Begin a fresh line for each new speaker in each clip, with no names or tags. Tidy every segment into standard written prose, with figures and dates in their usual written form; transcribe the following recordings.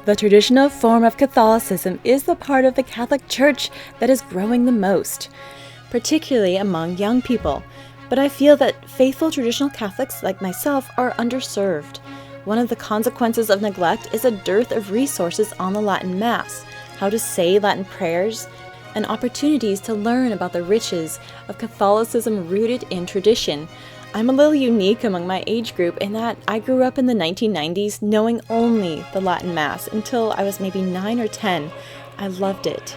The traditional form of Catholicism is the part of the Catholic Church that is growing the most, particularly among young people. But I feel that faithful traditional Catholics like myself are underserved. One of the consequences of neglect is a dearth of resources on the Latin Mass, how to say Latin prayers, and opportunities to learn about the riches of Catholicism rooted in tradition. I'm a little unique among my age group in that I grew up in the 1990s knowing only the Latin Mass until I was maybe 9 or 10. I loved it.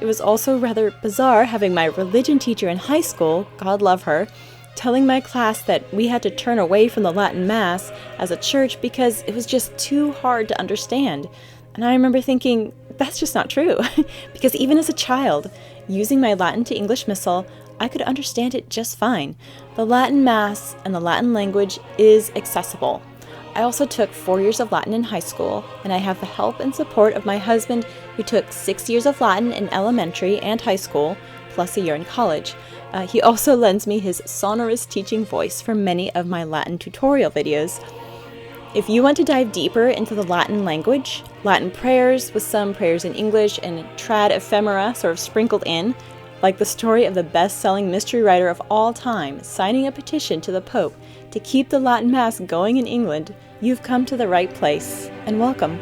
It was also rather bizarre having my religion teacher in high school, God love her, telling my class that we had to turn away from the Latin Mass as a church because it was just too hard to understand. And I remember thinking, that's just not true, because even as a child, using my Latin to English Missal, I could understand it just fine. The Latin Mass and the Latin language is accessible. I also took 4 years of Latin in high school, and I have the help and support of my husband, who took 6 years of Latin in elementary and high school, plus a year in college. He also lends me his sonorous teaching voice for many of my Latin tutorial videos. If you want to dive deeper into the Latin language, Latin prayers with some prayers in English and trad ephemera sort of sprinkled in, like the story of the best-selling mystery writer of all time signing a petition to the Pope to keep the Latin Mass going in England, you've come to the right place, and welcome.